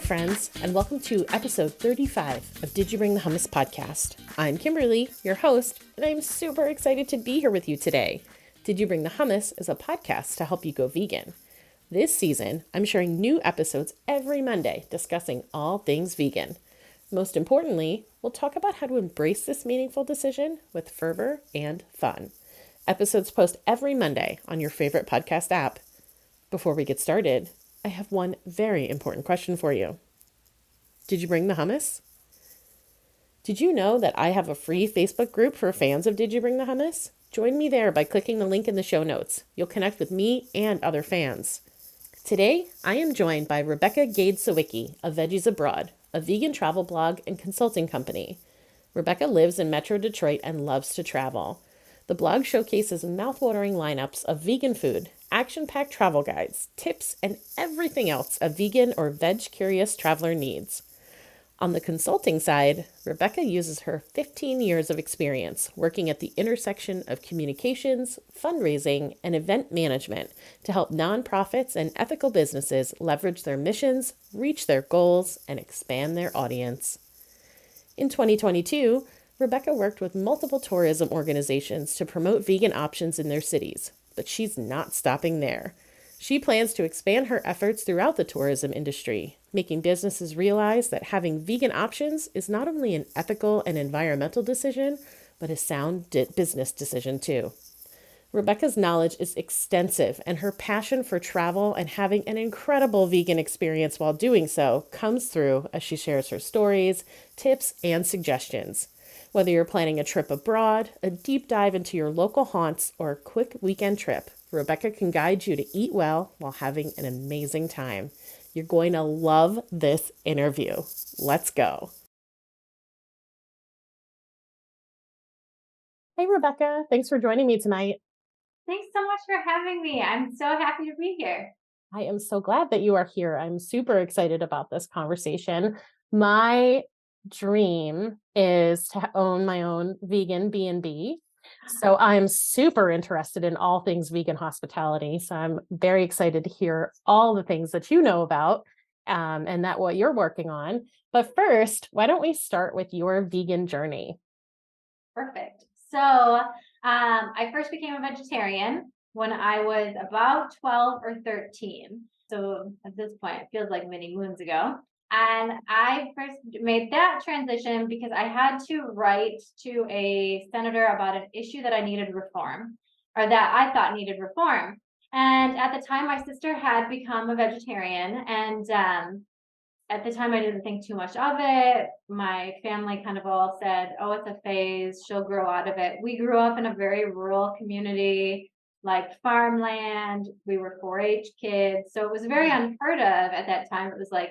friends, and welcome to episode 35 of Did You Bring the Hummus podcast. I'm Kimberly, your host, and I'm super excited to be here with you today. Did You Bring the Hummus is a podcast to help you go vegan. This season, I'm sharing new episodes every Monday discussing all things vegan. Most importantly, we'll talk about how to embrace this meaningful decision with fervor and fun. Episodes post every Monday on your favorite podcast app. Before we get started, I have one very important question for you. Did you bring the hummus? Did you know that I have a free Facebook group for fans of Did You Bring the Hummus? Join me there by clicking the link in the show notes. You'll connect with me and other fans. Today, I am joined by Gade Sawicki of Veggies Abroad, a vegan travel blog and consulting company. Rebecca lives in Metro Detroit and loves to travel. The blog showcases mouthwatering lineups of vegan food, action-packed travel guides, tips, and everything else a vegan or veg-curious traveler needs. On the consulting side, Rebecca uses her 15 years of experience working at the intersection of communications, fundraising, and event management to help nonprofits and ethical businesses leverage their missions, reach their goals, and expand their audience. In 2022, Rebecca worked with multiple tourism organizations to promote vegan options in their cities, but she's not stopping there. She plans to expand her efforts throughout the tourism industry, making businesses realize that having vegan options is not only an ethical and environmental decision, but a sound business decision too. Rebecca's knowledge is extensive, and her passion for travel and having an incredible vegan experience while doing so comes through as she shares her stories, tips, and suggestions. Whether you're planning a trip abroad, a deep dive into your local haunts, or a quick weekend trip, Rebecca can guide you to eat well while having an amazing time. You're going to love this interview. Let's go. Hey, Rebecca. Thanks for joining me tonight. Thanks so much for having me. I'm so happy to be here. I am so glad that you are here. I'm super excited about this conversation. My dream is to own my own vegan B&B. So I'm super interested in all things vegan hospitality. So I'm very excited to hear all the things that you know about and that what you're working on. But first, why don't we start with your vegan journey? Perfect. So I first became a vegetarian when I was about 12 or 13. So at this point, it feels like many moons ago. And I first made that transition because I had to write to a senator about an issue that I needed reform, or that I thought needed reform. And at the time, my sister had become a vegetarian, and at the time I didn't think too much of it. My family kind of all said, oh, it's a phase, she'll grow out of it. We grew up in a very rural community, like farmland. We were 4-H kids. So it was very unheard of at that time. It was like,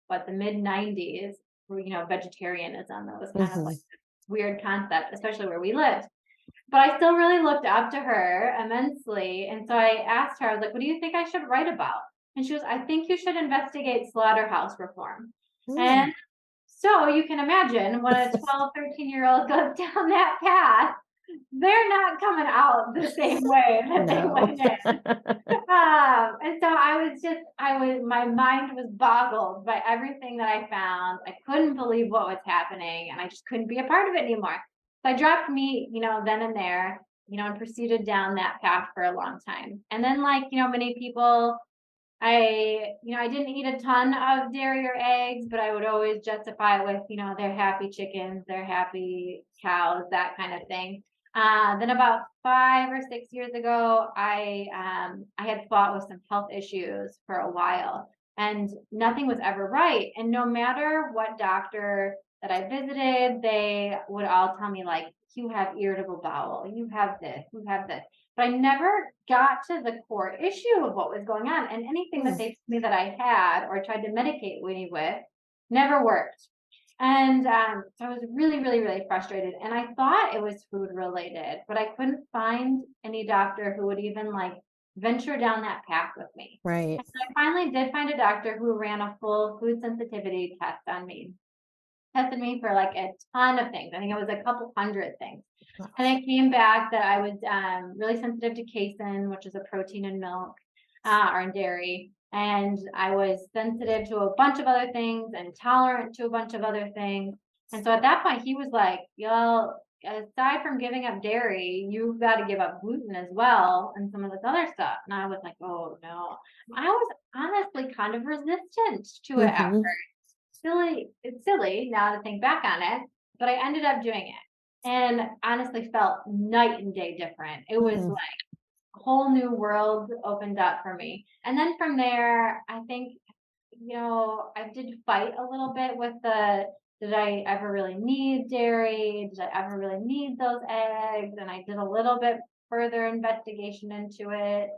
what, the mid 90s, where, vegetarianism. That was kind of like this weird concept, especially where we lived. But I still really looked up to her immensely. And so I asked her, I was like, what do you think I should write about? And she goes, I think you should investigate slaughterhouse reform. And so you can imagine when a 12, 13-year-old goes down that path, they're not coming out the same way that they went in. And so my mind was boggled by everything that I found. I couldn't believe what was happening, and I just couldn't be a part of it anymore. So I dropped meat, then and there, and proceeded down that path for a long time. And then, like, many people, I didn't eat a ton of dairy or eggs, but I would always justify it with, they're happy chickens, they're happy cows, that kind of thing. Then about 5 or 6 years ago, I had fought with some health issues for a while, and nothing was ever right. And no matter what doctor that I visited, they would all tell me, like, you have irritable bowel, you have this, you have this. But I never got to the core issue of what was going on. And anything that they told me that I had or tried to medicate me with never worked. And so I was really, really, really frustrated. And I thought it was food related, but I couldn't find any doctor who would even venture down that path with me. Right. And so I finally did find a doctor who ran a full food sensitivity test on me. Tested me for like a ton of things. I think it was a couple hundred things. And it came back that I was really sensitive to casein, which is a protein in milk. or in dairy. And I was sensitive to a bunch of other things and tolerant to a bunch of other things. And so at that point, he was like, "Yo, aside from giving up dairy, you've got to give up gluten as well and some of this other stuff." And I was like, "Oh no." I was honestly kind of resistant to it at Hmm. first. It's silly now to think back on it, but I ended up doing it and honestly felt night and day different. It was Hmm. like a whole new world opened up for me. And then from there, I think, I did fight a little bit with did I ever really need dairy? Did I ever really need those eggs? And I did a little bit further investigation into it.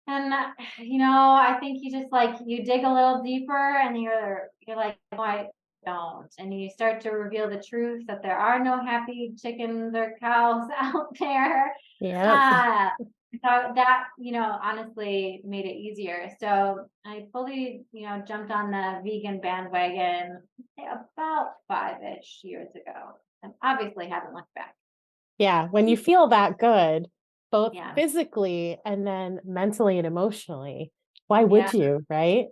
And I think you just like you dig a little deeper and you're like, no, I don't. And you start to reveal the truth that there are no happy chickens or cows out there. Yep. Uh, so that, honestly made it easier. So I fully, jumped on the vegan bandwagon about 5-ish years ago. And obviously haven't looked back. Yeah. When you feel that good, both Yeah. physically and then mentally and emotionally, why Yeah. would you? Right.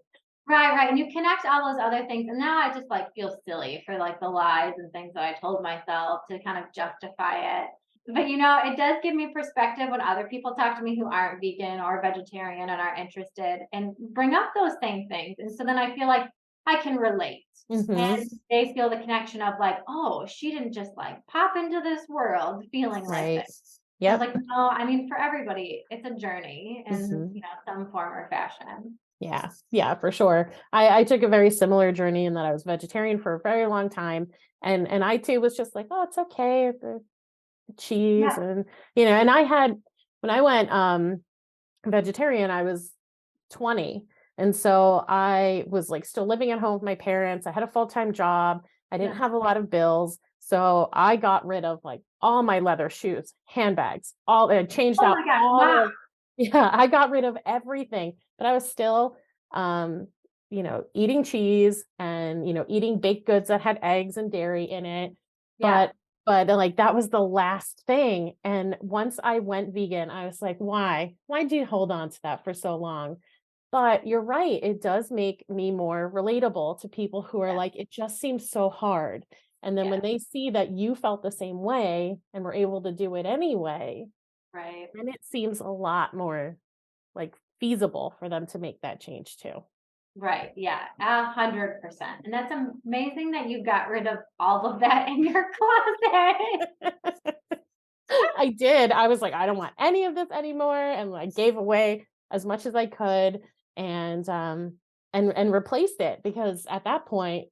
Right, right, and you connect all those other things, and now I just, like, feel silly for, like, the lies and things that I told myself to kind of justify it. But, it does give me perspective when other people talk to me who aren't vegan or vegetarian and are interested and bring up those same things, and so then I feel like I can relate, Hmm. and they feel the connection of, like, "Oh, she didn't just, like, pop into this world feeling like Right. this." I was Yep. like, "No, I mean, for everybody, it's a journey in, Hmm. some form or fashion." Yeah, yeah, for sure. I took a very similar journey in that I was vegetarian for a very long time, and I too was just like, oh, it's okay, the cheese, Yeah. and and I had when I went vegetarian, I was 20, and so I was like still living at home with my parents. I had a full-time job. I didn't Yeah. have a lot of bills, so I got rid of like all my leather shoes, handbags, all and changed Oh out my gosh, wow. all of yeah, I got rid of everything, but I was still, um, eating cheese and, eating baked goods that had eggs and dairy in it. Yeah, But like that was the last thing. And once I went vegan, I was like, why? Why do you hold on to that for so long? But you're right, it does make me more relatable to people who are yeah, like, it just seems so hard. And then when yeah, they see that you felt the same way and were able to do it anyway, right, then it seems a lot more like feasible for them to make that change too. right, yeah, 100%, and that's amazing that you got rid of all of that in your closet. I did. I was like, I don't want any of this anymore, and I gave away as much as I could, and and replaced it because at that point,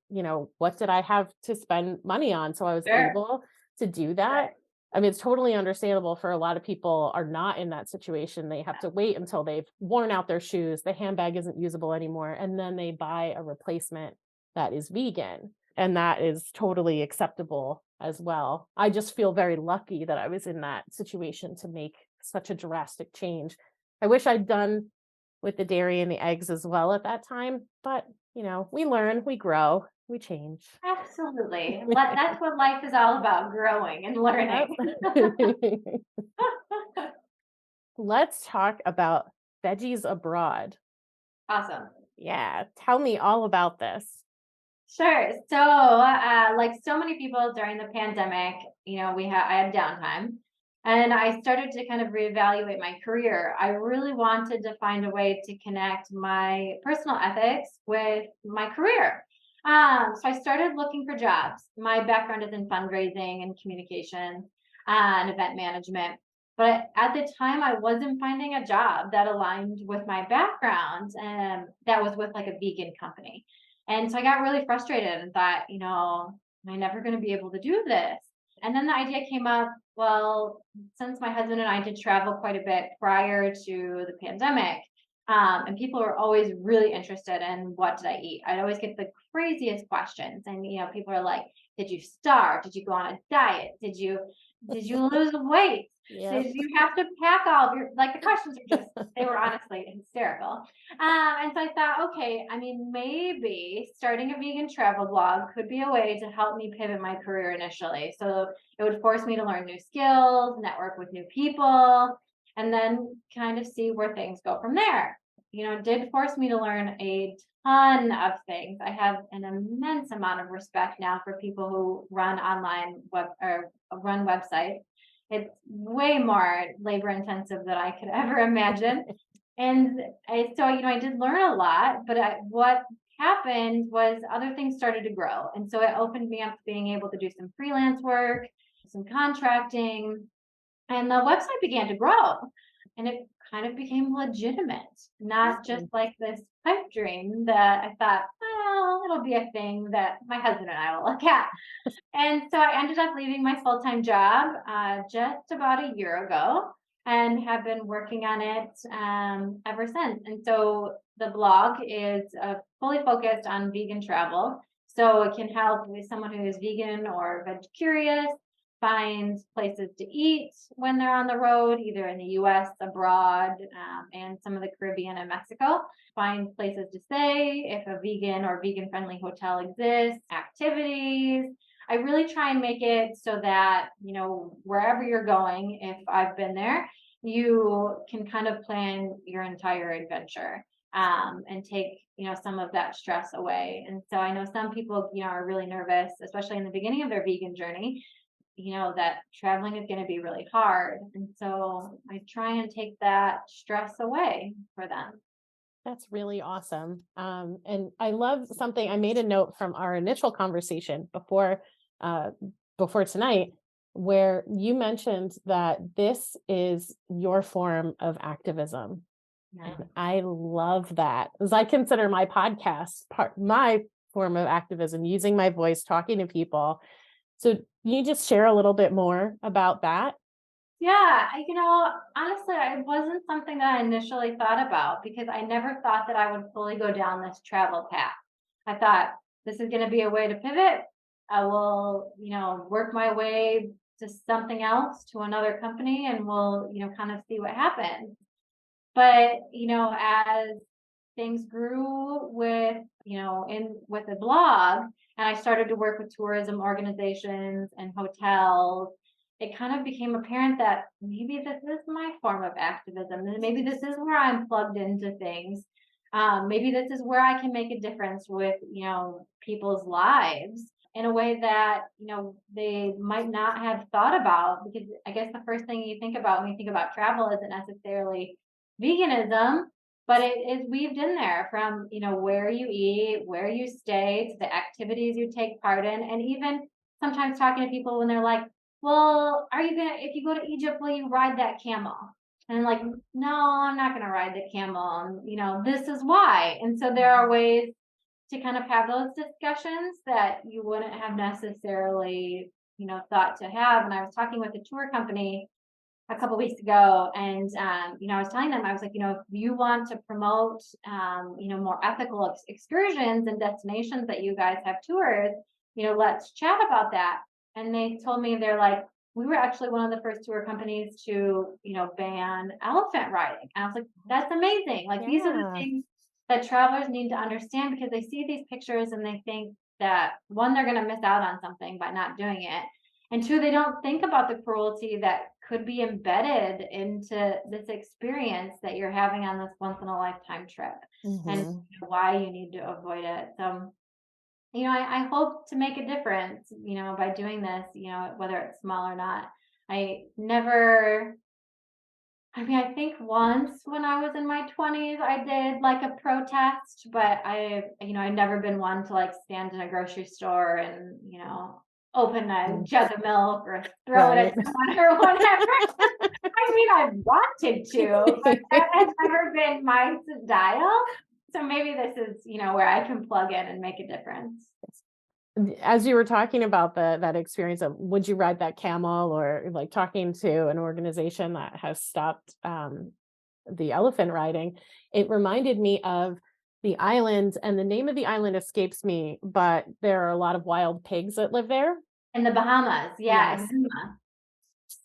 what did I have to spend money on? So I was Sure, able to do that. right, I mean, it's totally understandable for a lot of people are not in that situation. They have to wait until they've worn out their shoes, the handbag isn't usable anymore, and then they buy a replacement that is vegan. And that is totally acceptable as well. I just feel very lucky that I was in that situation to make such a drastic change. I wish I'd done with the dairy and the eggs as well at that time, but, we learn, we grow, we change. absolutely. That's what life is all about, growing and Yep. learning. Let's talk about veggies abroad. Awesome. Yeah, tell me all about this. Sure. So, like so many people during the pandemic, I had downtime, and I started to kind of reevaluate my career. I really wanted to find a way to connect my personal ethics with my career. So I started looking for jobs. My background is in fundraising and communication and event management. But at the time, I wasn't finding a job that aligned with my background and that was with like a vegan company. And so I got really frustrated and thought, am I never going to be able to do this? And then the idea came up, well, since my husband and I did travel quite a bit prior to the pandemic, and people were always really interested in what did I eat? I'd always get the craziest questions. And people are like, did you starve? Did you go on a diet? Did you lose weight? Yep. Did you have to pack all of your like the questions are just they were honestly hysterical. And so I thought, okay, I mean, maybe starting a vegan travel blog could be a way to help me pivot my career initially. So it would force me to learn new skills, network with new people. and then kind of see where things go from there. It did force me to learn a ton of things. I have an immense amount of respect now for people who run online web or run websites. It's way more labor intensive than I could ever imagine. And I did learn a lot, but what happened was other things started to grow. And so it opened me up to being able to do some freelance work, some contracting, and the website began to grow. And it kind of became legitimate, not just like this pipe dream that I thought, well, it'll be a thing that my husband and I will look at. And so I ended up leaving my full-time job just about a year ago and have been working on it ever since. And so the blog is fully focused on vegan travel. So it can help with someone who is vegan or veg-curious find places to eat when they're on the road, either in the US, abroad, and some of the Caribbean and Mexico. Find places to stay if a vegan or vegan friendly hotel exists, activities. I really try and make it so that, wherever you're going, if I've been there, you can kind of plan your entire adventure and take, some of that stress away. And so I know some people, are really nervous, especially in the beginning of their vegan journey, that traveling is going to be really hard. And so I try and take that stress away for them. That's really awesome. And I love something I made a note from our initial conversation before tonight, where you mentioned that this is your form of activism. Yeah. And I love that, as I consider my podcast my form of activism, using my voice, talking to people. So can you just share a little bit more about that? Yeah, honestly, it wasn't something that I initially thought about because I never thought that I would fully go down this travel path. I thought this is going to be a way to pivot. I will, work my way to something else, to another company, and we'll, kind of see what happens. But, as things grew with, with the blog, and I started to work with tourism organizations and hotels, it kind of became apparent that maybe this is my form of activism. And maybe this is where I'm plugged into things. Maybe this is where I can make a difference with, people's lives in a way that, they might not have thought about. Because I guess the first thing you think about when you think about travel isn't necessarily veganism, but it is weaved in there from, where you eat, where you stay, to the activities you take part in, and even sometimes talking to people when they're like, well, if you go to Egypt, will you ride that camel? And I'm like, no, I'm not gonna ride the camel. And, this is why. And so there are ways to kind of have those discussions that you wouldn't have necessarily, thought to have. And I was talking with a tour company a couple weeks ago, and I was telling them, I was like, if you want to promote more ethical excursions and destinations that you guys have tours, let's chat about that. And they told me, they're like, we were actually one of the first tour companies to ban elephant riding. And I was like, that's amazing. Like, these are the things that travelers need to understand, because they see these pictures and they think that, one, they're going to miss out on something by not doing it, and two, they don't think about the cruelty that could be embedded into this experience that you're having on this once in a lifetime trip, and why you need to avoid it. So, I hope to make a difference, by doing this, whether it's small or not. I think once when I was in my 20s, I did like a protest, but I've never been one to like stand in a grocery store and, open a jug of milk or throw it at someone or whatever. I wanted to, but that has never been my style. So maybe this is, where I can plug in and make a difference. As you were talking about that experience of would you ride that camel, or like talking to an organization that has stopped the elephant riding, it reminded me of the island, and the name of the island escapes me, but there are a lot of wild pigs that live there. In the Bahamas, yeah. Yes.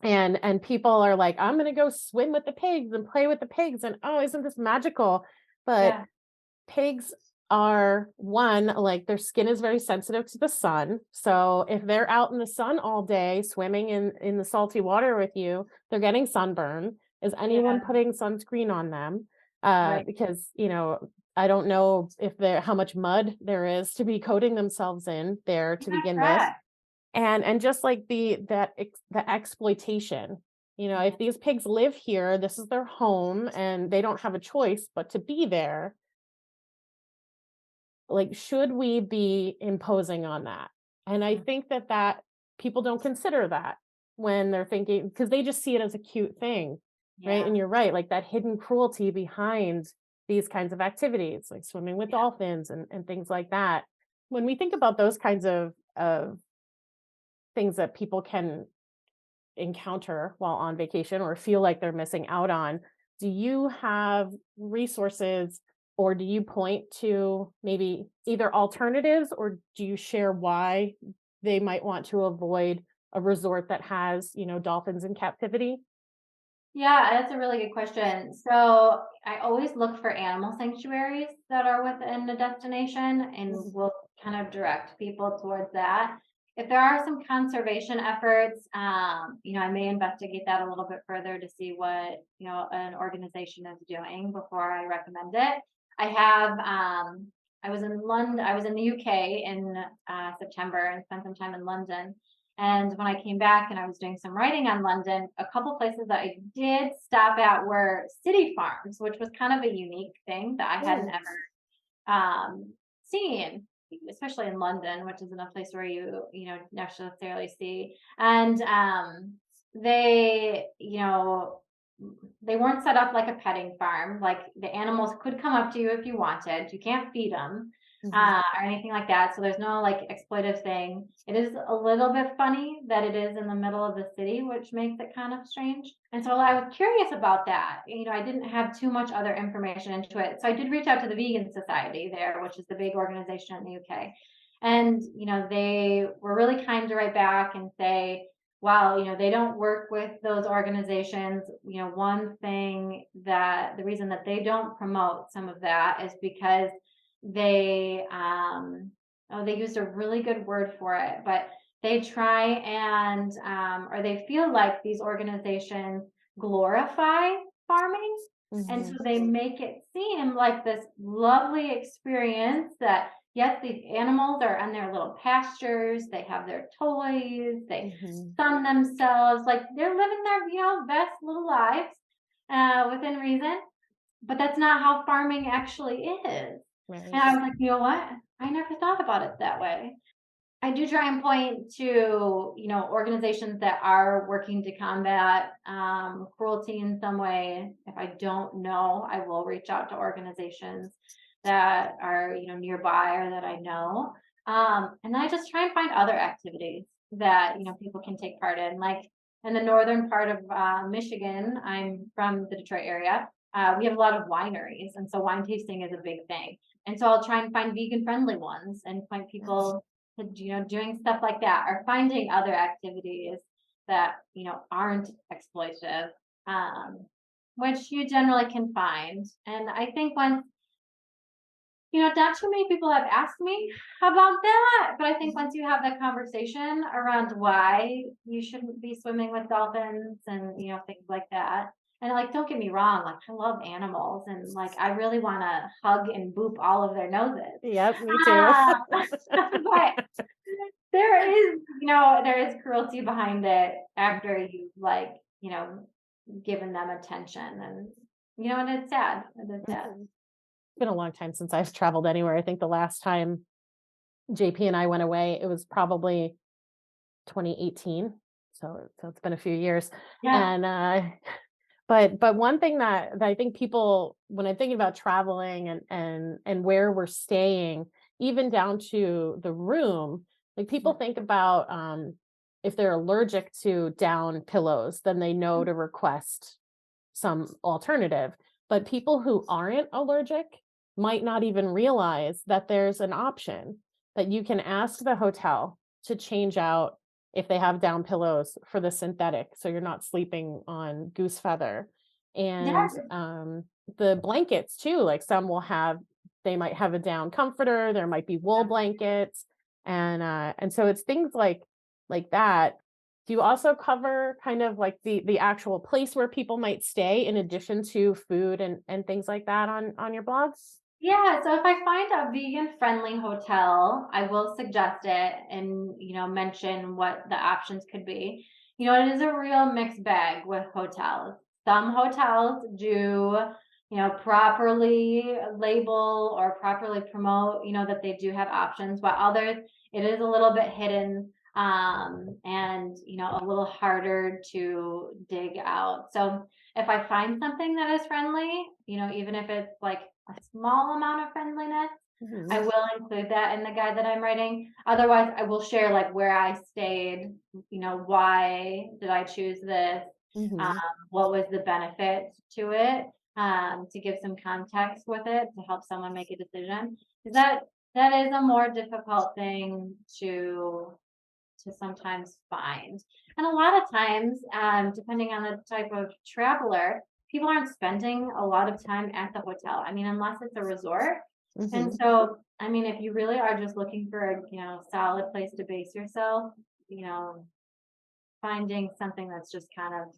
And people are like, I'm gonna go swim with the pigs and play with the pigs, and oh, isn't this magical? But pigs are, one, like their skin is very sensitive to the sun. So if they're out in the sun all day swimming in the salty water with you, they're getting sunburn. Is anyone Yeah, putting sunscreen on them? right. Because, I don't know if there how much mud there is to be coating themselves in there to Yeah, begin with. correct. And just like the exploitation, Mhm. if these pigs live here, this is their home and they don't have a choice but to be there, like, should we be imposing on that? And I Mm, think that people don't consider that when they're thinking, because they just see it as a cute thing, right? yeah, And you're right, like that hidden cruelty behind these kinds of activities, like swimming with yeah, dolphins and things like that. When we think about those kinds of things that people can encounter while on vacation or feel like they're missing out on, do you have resources or do you point to maybe either alternatives or do you share why they might want to avoid a resort that has, dolphins in captivity? yeah, that's a really good question. So I always look for animal sanctuaries that are within the destination and Mhm. will kind of direct people towards that. If there are some conservation efforts, I may investigate that a little bit further to see what, an organization is doing before I recommend it. I have, I was in London, I was in the UK in September and spent some time in London. And when I came back and I was doing some writing on London, a couple places that I did stop at were city farms, which was kind of a unique thing that I hadn't Mm, ever seen, especially in London, which isn't a place where you necessarily see. And they, they weren't set up like a petting farm. Like the animals could come up to you if you wanted. You can't feed them mhm, or anything like that. So there's no like exploitive thing. It is a little bit funny that it is in the middle of the city, which makes it kind of strange. And so I was curious about that. I didn't have too much other information into it. So I did reach out to the Vegan Society there, which is the big organization in the UK. And, they were really kind to write back and say, wow, they don't work with those organizations. One thing that the reason that they don't promote some of that is because they oh, they used a really good word for it, but they try and or they feel like these organizations glorify farming. And so mhm, they make it seem like this lovely experience that yes, these animals are on their little pastures, they have their toys, they mhm. sun themselves, like they're living their, best little lives within reason. But that's not how farming actually is. And Right. I was like, you know what? I never thought about it that way. I do try and point to, organizations that are working to combat cruelty in some way. If I don't know, I will reach out to organizations that are, nearby or that I know. And then I just try and find other activities that, people can take part in. Like in the northern part of Michigan, I'm from the Detroit area. We have a lot of wineries, and so wine tasting is a big thing. And so I'll try and find vegan friendly ones and point people doing stuff like that or finding other activities that, aren't exploitative, um, which you generally can find. And I think once, not too many people have asked me about that, but I think Mhm. once you have that conversation around why you shouldn't be swimming with dolphins and, things like that. And like, don't get me wrong, like I love animals and like I really want to hug and boop all of their noses. Yep, me too. Uh, but there is cruelty behind it after you've like, given them attention and and it's sad. It is sad. Mhm. Been a long time since I've traveled anywhere. I think the last time JP and I went away, it was probably 2018. So it's been a few years. Yeah. And but one thing that I think people, when I'm thinking about traveling and where we're staying, even down to the room, like people think about if they're allergic to down pillows, then they know to request some alternative. But people who aren't allergic might not even realize that there's an option that you can ask the hotel to change out if they have down pillows for the synthetic, so you're not sleeping on goose feather. And Yeah. the blankets too, like some will have, they might have a down comforter, there might be wool blankets, and so it's things like that Do you also cover kind of like the actual place where people might stay in addition to food and things like that on your blogs? Yeah, so if I find a vegan friendly hotel, I will suggest it and, mention what the options could be. It is a real mixed bag with hotels. Some hotels do, properly label or properly promote, that they do have options, while others, it is a little bit hidden, and, a little harder to dig out. So if I find something that is friendly, even if it's like a small amount of friendliness, I Mhm. will include that in the guide that I'm writing. Otherwise, I will share like where I stayed, why did I choose this? Um, Mhm. what was the benefit to it? To give some context with it to help someone make a decision. Because that is a more difficult thing to sometimes find. And a lot of times, depending on the type of traveler, people aren't spending a lot of time at the hotel. I mean, unless it's a resort. And Mhm. so, I mean, if you really are just looking for a, solid place to base yourself, finding something that's just kind of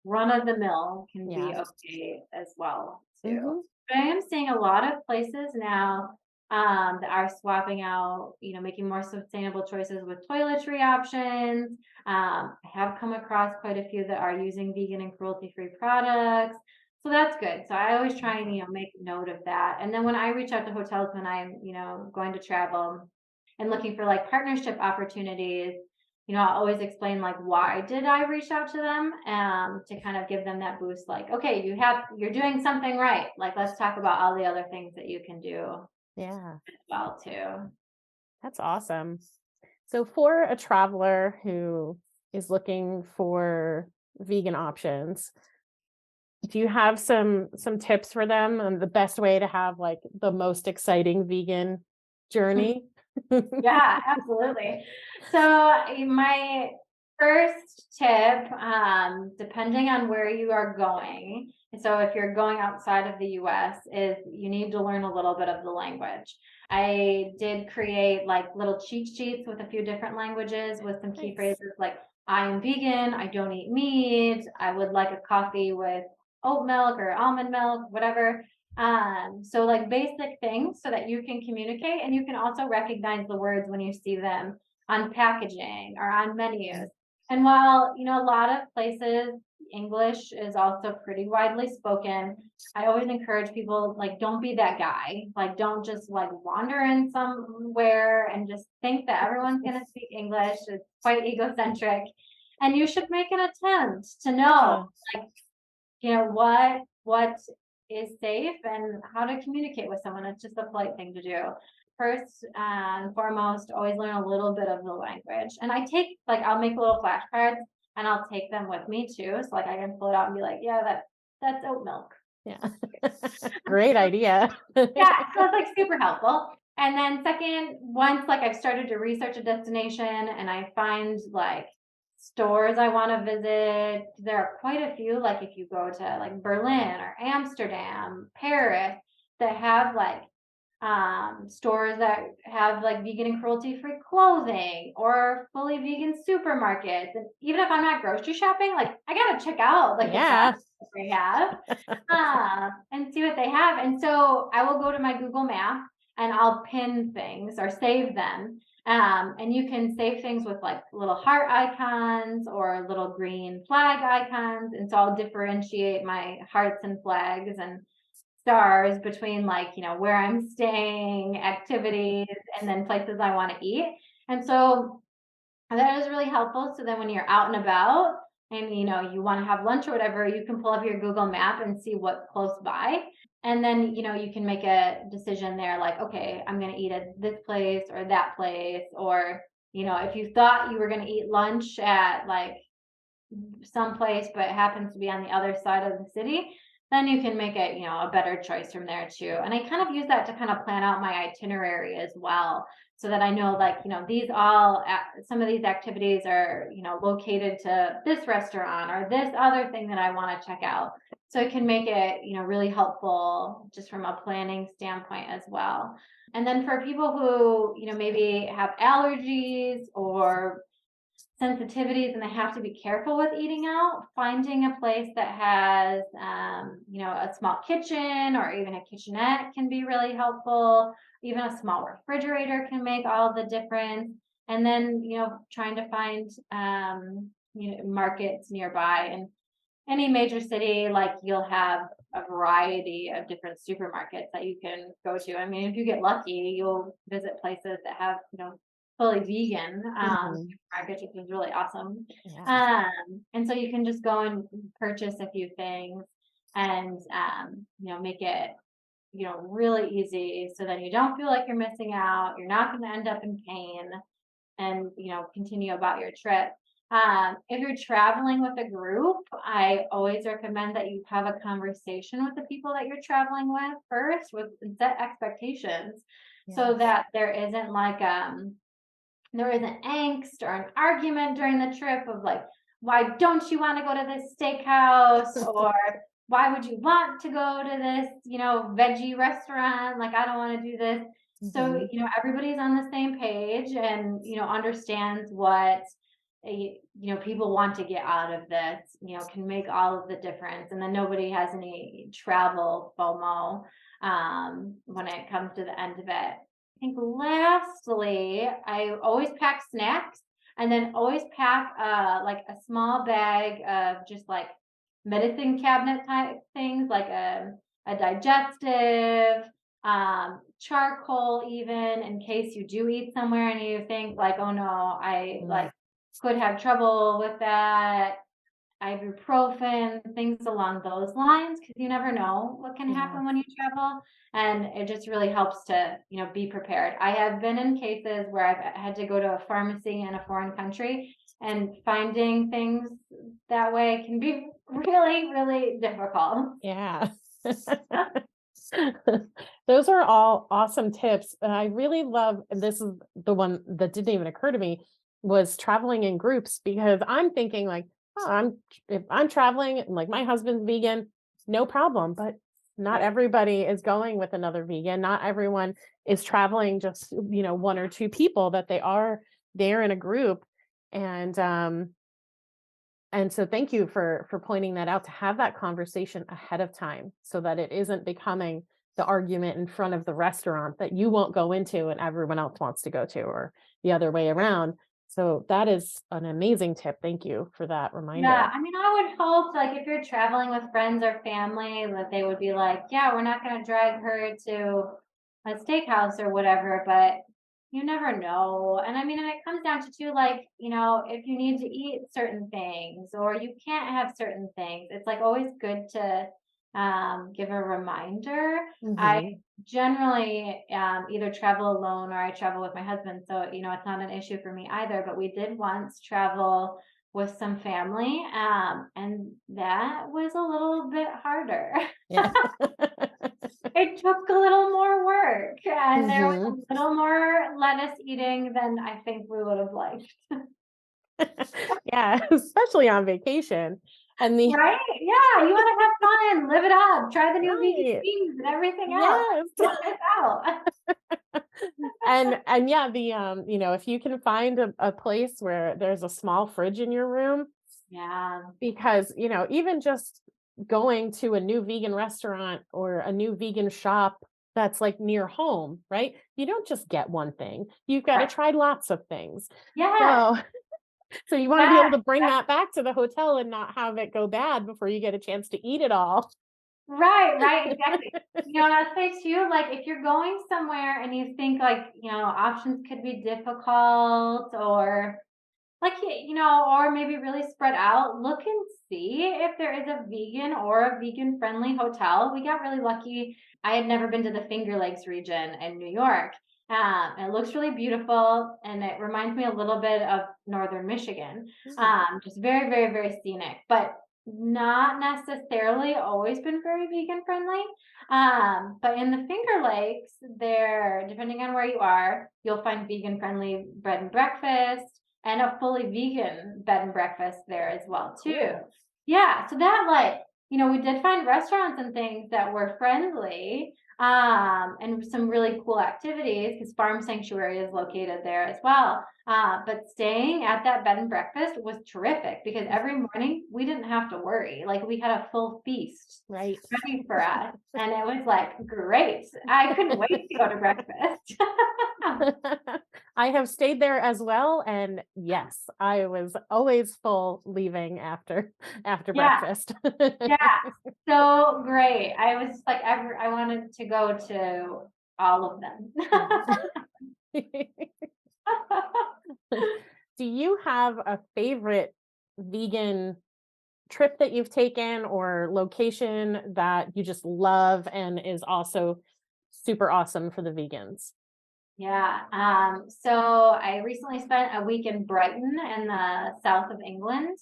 run of the mill can be Yeah. okay as well too. Mhm. But I am seeing a lot of places now that are swapping out, making more sustainable choices with toiletry options. I have come across quite a few that are using vegan and cruelty-free products. So that's good. So I always try and, make note of that. And then when I reach out to hotels when I'm, going to travel and looking for like partnership opportunities, I always explain like why did I reach out to them to kind of give them that boost, like, okay, you're doing something right. Like let's talk about all the other things that you can do Yeah. as well too. That's awesome. So for a traveler who is looking for vegan options, do you have some tips for them on the best way to have like the most exciting vegan journey? Yeah, absolutely. So my first tip, depending on where you are going, so if you're going outside of the US, is you need to learn a little bit of the language. I did create like little cheat sheets with a few different languages with some key Nice. phrases like I am vegan, I don't eat meat, I would like a coffee with oat milk or almond milk, whatever. So like basic things so that you can communicate and you can also recognize the words when you see them on packaging or on menus. And while, a lot of places English is also pretty widely spoken, I always encourage people like don't be that guy. Like don't just like wander in somewhere and just think that everyone's going to speak English. It's quite egocentric. And you should make an attempt to know Yeah. like what is safe and how to communicate with someone. It's just a polite thing to do. First and foremost, always learn a little bit of the language. And I take like I'll make little flashcards and I'll take them with me too. So like I can pull it out and be like, yeah, that's oat milk. Yeah. Great idea. Yeah, so it's like super helpful. And then second, once like I've started to research a destination and I find like stores I want to visit, there are quite a few, like if you go to like Berlin or Amsterdam, Paris, that have like stores that have like vegan and cruelty free clothing or fully vegan supermarkets. And even if I'm not grocery shopping, like I gotta check out like the Yeah. products that they have and see what they have. And so I will go to my Google Map and I'll pin things or save them. And you can save things with like little heart icons or little green flag icons. And so I'll differentiate my hearts and flags and stars between like, where I'm staying, activities, and then places I want to eat. And so that is really helpful. So then when you're out and about and you want to have lunch or whatever, you can pull up your Google map and see what's close by. And then, you can make a decision there like, okay, I'm going to eat at this place or that place. Or, if you thought you were going to eat lunch at like someplace but it happens to be on the other side of the city, then you can make it, a better choice from there too. And I kind of use that to kind of plan out my itinerary as well, so that I know like, some of these activities are, located to this restaurant or this other thing that I want to check out. So it can make it, really helpful just from a planning standpoint as well. And then for people who, maybe have allergies or sensitivities and they have to be careful with eating out, finding a place that has, a small kitchen or even a kitchenette can be really helpful. Even a small refrigerator can make all the difference. And then, trying to find, markets nearby. And any major city, like you'll have a variety of different supermarkets that you can go to. I mean, if you get lucky, you'll visit places that have, fully vegan Hmm. supermarkets, which is really awesome. Yeah. And so you can just go and purchase a few things and, make it, really easy. So then you don't feel like you're missing out. You're not going to end up in pain and continue about your trip. If you're traveling with a group, I always recommend that you have a conversation with the people that you're traveling with first, with and set expectations, so Yes. that there isn't angst or an argument during the trip of like, why don't you want to go to this steakhouse, or why would you want to go to this, veggie restaurant? Like, I don't want to do this. So, Hmm. everybody's on the same page and, understands what people want to get out of this, can make all of the difference. And then nobody has any travel FOMO when it comes to the end of it. I think lastly, I always pack snacks and then always pack like a small bag of just like medicine cabinet type things, like a digestive, charcoal, even in case you do eat somewhere and you think like, oh no, I like could have trouble with that, ibuprofen, things along those lines, because you never know what can Yeah. happen when you travel. And it just really helps to, be prepared. I have been in cases where I've had to go to a pharmacy in a foreign country, and finding things that way can be really, really difficult. Yeah. Those are all awesome tips. And I really love, and this is the one that didn't even occur to me, was traveling in groups, because I'm thinking like, oh, if I'm traveling and like my husband's vegan, no problem. But not Right. everybody is going with another vegan. Not everyone is traveling just, one or two people, that they are there in a group. And so thank you for pointing that out, to have that conversation ahead of time so that it isn't becoming the argument in front of the restaurant that you won't go into and everyone else wants to go to, or the other way around. So that is an amazing tip. Thank you for that Yeah, reminder. I mean, I would hope, like, if you're traveling with friends or family, that they would be like, yeah, we're not going to drag her to a steakhouse or whatever, but you never know. And I mean, and it comes down to too, like, if you need to eat certain things or you can't have certain things, it's like always good to give a reminder. I Hmm. generally either travel alone or I travel with my husband, so it's not an issue for me either. But we did once travel with some family, and that was a little bit harder. Yeah. It took a little more work, and there was Hmm. a little more lettuce eating than I think we would have liked. Yeah, especially on vacation. And the Right? Yeah, you wanna have fun, live it up, try the new vegan right. cheese and everything else. Yes. Don't miss out. And yeah, if you can find a place where there's a small fridge in your room, Yeah, because, even just going to a new vegan restaurant or a new vegan shop that's like near home, right? You don't just get one thing. You've got to right. try lots of things. Yes, So, so you want to be able yes. to bring that back to the hotel and not have it go bad before you get a chance to eat it all. Right, right, exactly. And I'd say too, like if you're going somewhere and you think like, options could be difficult or like, or maybe really spread out, look and see if there is a vegan or a vegan friendly hotel. We got really lucky. I had never been to the Finger Lakes region in New York. It looks really beautiful and it reminds me a little bit of northern Michigan. Mm. Just very, very, very scenic, but not necessarily always been very vegan friendly. But in the Finger Lakes, there, depending on where you are, you'll find vegan friendly bread and breakfast and a fully vegan bed and breakfast there as well too. Cool. Yeah, so that like, we did find restaurants and things that were friendly. and some really cool activities because Farm Sanctuary is located there as well. But staying at that bed and breakfast was terrific because every morning we didn't have to worry. Like we had a full feast Right. ready for us. And it was like, great. I couldn't wait to go to breakfast. I have stayed there as well, and yes, I was always full leaving after Yeah, breakfast. yeah. So great. I was just like, I wanted to go to all of them. Do you have a favorite vegan trip that you've taken or location that you just love and is also super awesome for the vegans? Yeah. So I recently spent a week in Brighton in the south of England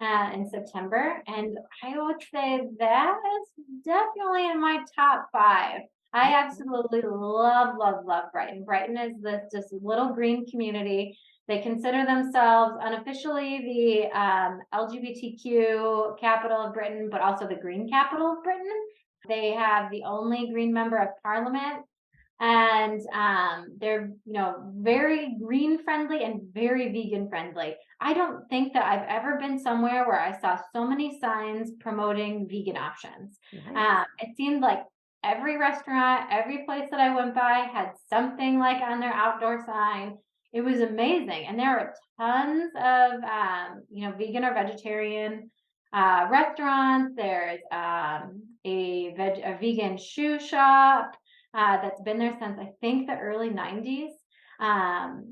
in September, and I would say that is definitely in my top five. I absolutely love, love, love Brighton. Brighton is this just little green community. They consider themselves unofficially the LGBTQ capital of Britain, but also the green capital of Britain. They have the only green member of parliament, and they're very green friendly and very vegan friendly. I don't think that I've ever been somewhere where I saw so many signs promoting vegan options. Nice. It seemed like every restaurant, every place that I went by had something like on their outdoor sign. It was amazing, and there are tons of vegan or vegetarian restaurants. There's a vegan shoe shop that's been there since I think the early 90s.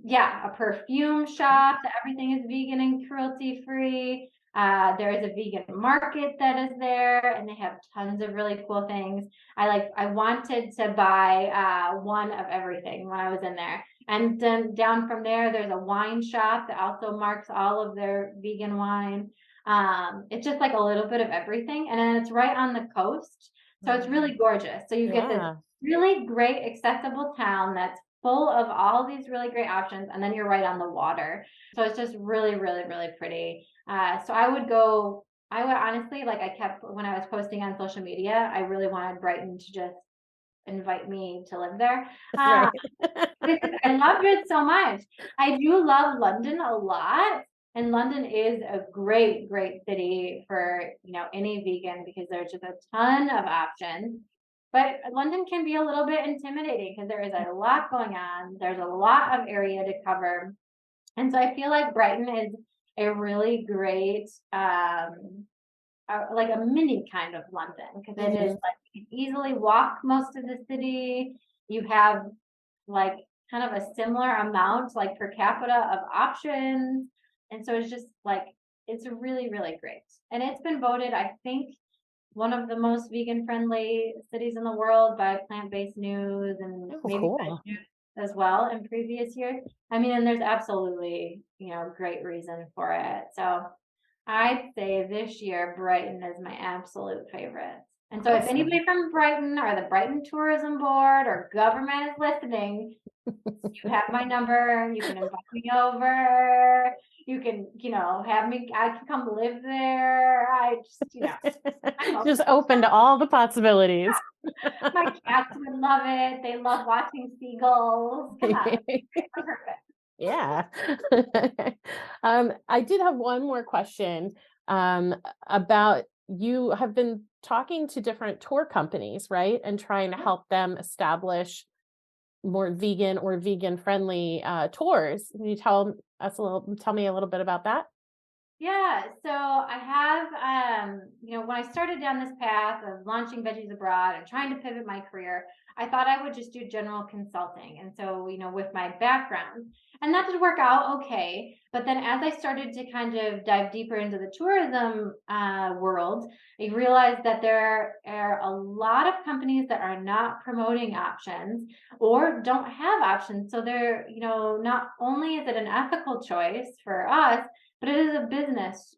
Yeah, a perfume shop that everything is vegan and cruelty free. There is a vegan market that is there, and they have tons of really cool things. I wanted to buy one of everything when I was in there. And then down from there, there's a wine shop that also marks all of their vegan wine. It's just like a little bit of everything, and then it's right on the coast. So it's really gorgeous. So you get this Yeah. really great accessible town that's full of all these really great options, and then you're right on the water. So it's just really, really, really pretty. So I would honestly, like I kept when I was posting on social media, I really wanted Brighton to just invite me to live there. Uh, Right. because I loved it so much. I do love London a lot. And London is a great, great city for, any vegan because there's just a ton of options. But London can be a little bit intimidating because there is a lot going on. There's a lot of area to cover. And so I feel like Brighton is a really great, like a mini kind of London because it is Mhm. like you can easily walk most of the city. You have like kind of a similar amount like per capita of options. And so it's just like it's really, really great. And it's been voted, I think, one of the most vegan friendly cities in the world by Plant-Based News and Oh, maybe Veg cool. News as well in previous years. I mean, and there's absolutely, great reason for it. So I'd say this year Brighton is my absolute favorite. And so if Awesome. anybody from Brighton or the Brighton Tourism Board or government is listening, you have my number. You can invite me over. You can, I can come live there. I'm open. Just open to all the possibilities. My cats would love it. They love watching seagulls. Come on, perfect. Yeah. I did have one more question about you have been talking to different tour companies, right? And trying to help them establish more vegan or vegan friendly tours. Can you tell me a little bit about that? Yeah, so I have, when I started down this path of launching Veggies Abroad and trying to pivot my career, I thought I would just do general consulting. And so, with my background, and that did work out okay. But then as I started to kind of dive deeper into the tourism world, I realized that there are a lot of companies that are not promoting options or don't have options. So they're, not only is it an ethical choice for us, but it is a business,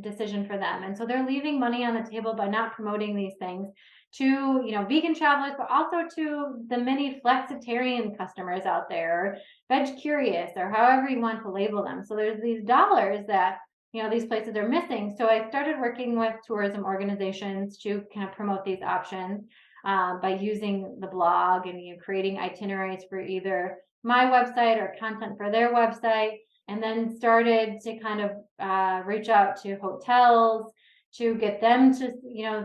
decision for them. And so they're leaving money on the table by not promoting these things to, vegan travelers, but also to the many flexitarian customers out there, veg-curious, or however you want to label them. So there's these dollars that, these places are missing. So I started working with tourism organizations to kind of promote these options. by using the blog and creating itineraries for either my website or content for their website, and then started to kind of reach out to hotels to get them to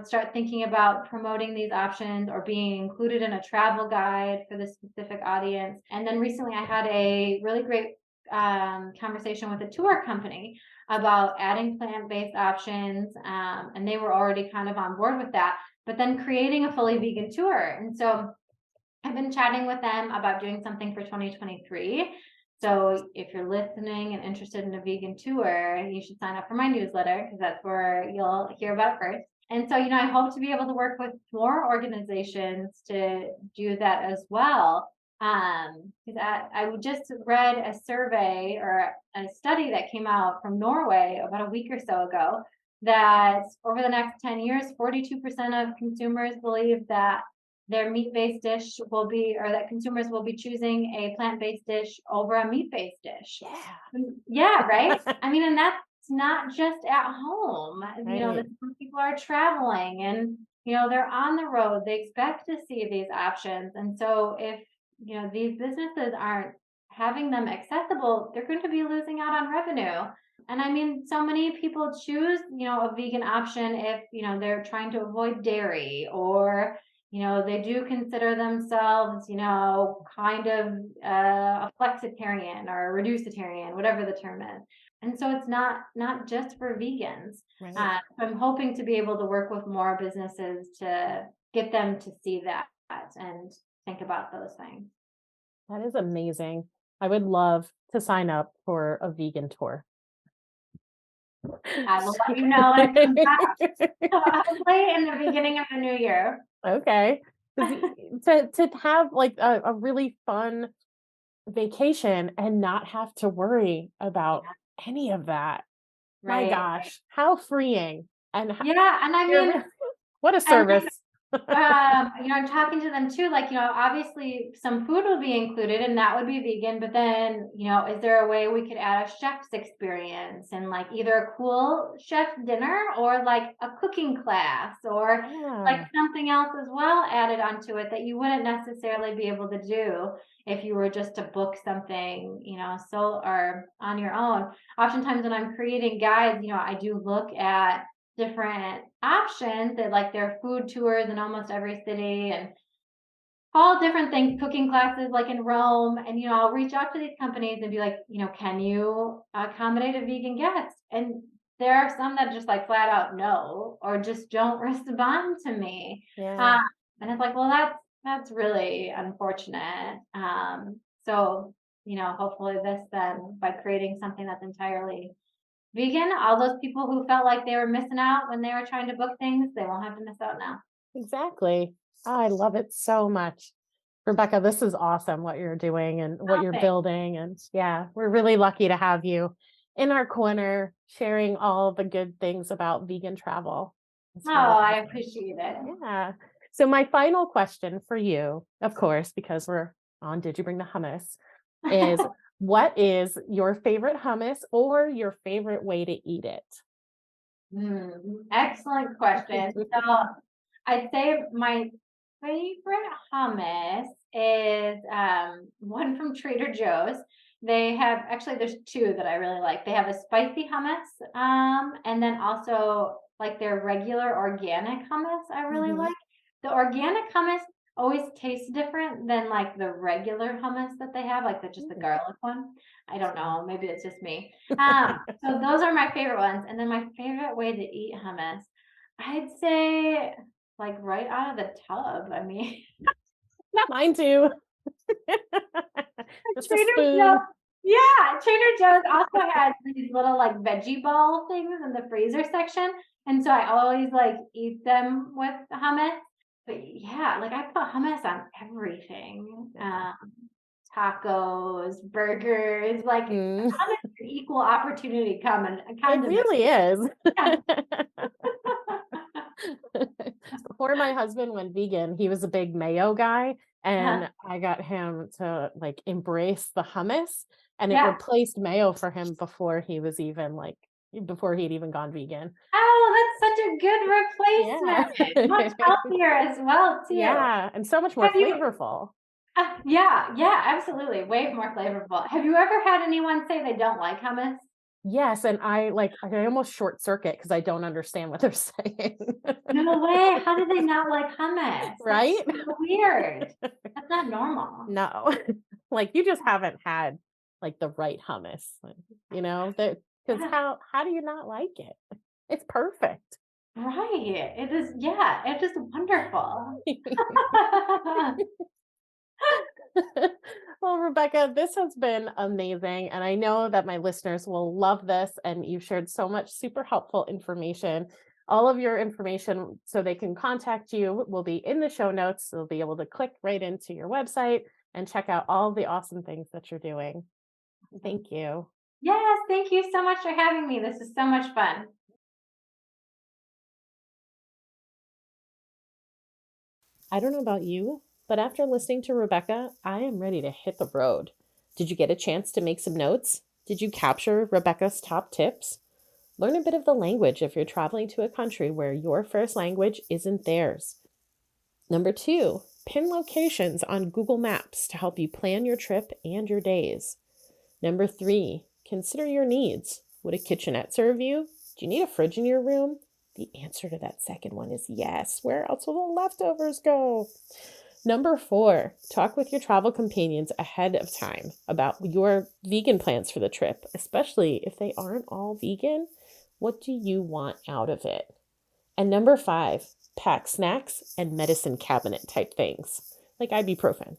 start thinking about promoting these options or being included in a travel guide for the specific audience. And then recently I had a really great conversation with a tour company about adding plant-based options, and they were already kind of on board with that, but then creating a fully vegan tour. And so I've been chatting with them about doing something for 2023. So if you're listening and interested in a vegan tour, you should sign up for my newsletter, because that's where you'll hear about it first. And so, I hope to be able to work with more organizations to do that as well. Because I just read a survey or a study that came out from Norway about a week or so ago, that over the next 10 years, 42% of consumers believe that their meat-based dish will be, or that consumers will be choosing a plant-based dish over a meat-based dish. Yeah. Yeah, right? I mean, and that's not just at home. Right. Some people are traveling and, they're on the road. They expect to see these options. And so if, these businesses aren't having them accessible, they're going to be losing out on revenue. And I mean, so many people choose, a vegan option if, they're trying to avoid dairy, or they do consider themselves, kind of a flexitarian or a reducitarian, whatever the term is. And so it's not just for vegans. Right. So I'm hoping to be able to work with more businesses to get them to see that and think about those things. That is amazing. I would love to sign up for a vegan tour. I will let you know when it comes out. Hopefully in the beginning of the new year. Okay. 'Cause to have like a really fun vacation and not have to worry about any of that. My Right. gosh, how freeing. And Yeah. And I you're mean, what a and service. I'm talking to them too, like, obviously some food will be included and that would be vegan, but then, is there a way we could add a chef's experience and like either a cool chef dinner or like a cooking class or like Yeah. something else as well added onto it that you wouldn't necessarily be able to do if you were just to book something, so or on your own. Oftentimes when I'm creating guides, I do look at different options that like there are food tours in almost every city and all different things, cooking classes like in Rome. And, I'll reach out to these companies and be like, can you accommodate a vegan guest? And there are some that just like flat out no, or just don't respond to me. Yeah. Uh, and it's like, well, that's really unfortunate. So, hopefully this then by creating something that's entirely vegan, all those people who felt like they were missing out when they were trying to book things, they won't have to miss out now. Exactly. I love it so much. Rebecca, this is awesome what you're doing and what Oh, you're thanks. building. And yeah, we're really lucky to have you in our corner sharing all the good things about vegan travel. It's Oh, really I awesome. appreciate it. Yeah. So my final question for you, of course, because we're on Did You Bring the Hummus, is what is your favorite hummus or your favorite way to eat it? Excellent question. So I'd say my favorite hummus is one from Trader Joe's. They have actually there's two that I really like. They have a spicy hummus, and then also like their regular organic hummus I really Mhm. like. The organic hummus always tastes different than like the regular hummus that they have, like just the garlic one. I don't know, maybe it's just me. So those are my favorite ones. And then my favorite way to eat hummus, I'd say like right out of the tub. I mean, Mine too. Just a Trader Joe's. spoon. Yeah, Trader Joe's also has these little like veggie ball things in the freezer section. And so I always like eat them with hummus. But yeah, like I put hummus on everything. Tacos, burgers, like Mm, hummus is an equal opportunity it condiment. really is. Yeah. Before my husband went vegan, he was a big mayo guy, Uh-huh. and I got him to like embrace the hummus, and it Yeah. replaced mayo for him before he was even like before he'd even gone vegan. Oh, that's such a good replacement. Much Yeah. healthier as well, too. Yeah, and so much more Have you flavorful. yeah, absolutely, way more flavorful. Have you ever had anyone say they don't like hummus? Yes, and I almost short circuit because I don't understand what they're saying. No way, how do they not like hummus? That's Right? so weird. That's not normal. No. Like, you just haven't had, like, the right hummus, like, that because Yeah, how do you not like it? It's perfect. right. It is, yeah, it is wonderful. Well, Rebecca, this has been amazing. And I know that my listeners will love this. And you've shared so much super helpful information. All of your information so they can contact you will be in the show notes. They'll be able to click right into your website and check out all the awesome things that you're doing. Thank you. Yes, thank you so much for having me. This is so much fun. I don't know about you, but after listening to Rebecca, I am ready to hit the road. Did you get a chance to make some notes? Did you capture Rebecca's top tips? Learn a bit of the language if you're traveling to a country where your first language isn't theirs. Number 2, pin locations on Google Maps to help you plan your trip and your days. Number 3, consider your needs. Would a kitchenette serve you? Do you need a fridge in your room? The answer to that second one is yes. Where else will the leftovers go? Number 4, talk with your travel companions ahead of time about your vegan plans for the trip, especially if they aren't all vegan. What do you want out of it? And number 5, pack snacks and medicine cabinet type things, like ibuprofen.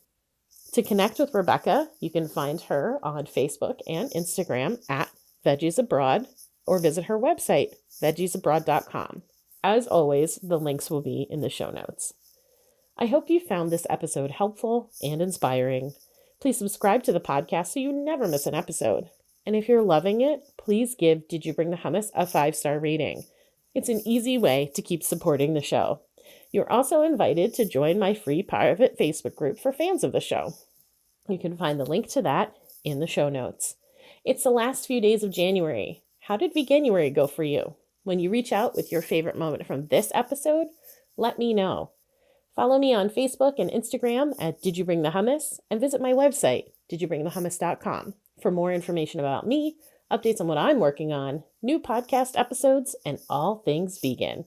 To connect with Rebecca, you can find her on Facebook and Instagram at Veggies Abroad or visit her website, veggiesabroad.com. As always, the links will be in the show notes. I hope you found this episode helpful and inspiring. Please subscribe to the podcast so you never miss an episode. And if you're loving it, please give Did You Bring the Hummus a 5-star rating. It's an easy way to keep supporting the show. You're also invited to join my free private Facebook group for fans of the show. You can find the link to that in the show notes. It's the last few days of January. How did Veganuary go for you? When you reach out with your favorite moment from this episode, let me know. Follow me on Facebook and Instagram at Did You Bring the Hummus, and visit my website, didyouBringTheHummus.com, for more information about me, updates on what I'm working on, new podcast episodes, and all things vegan.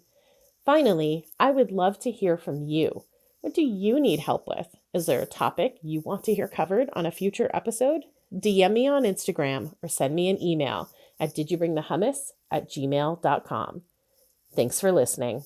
Finally, I would love to hear from you. What do you need help with? Is there a topic you want to hear covered on a future episode? DM me on Instagram or send me an email at didyouBringTheHummus@gmail.com. Thanks for listening.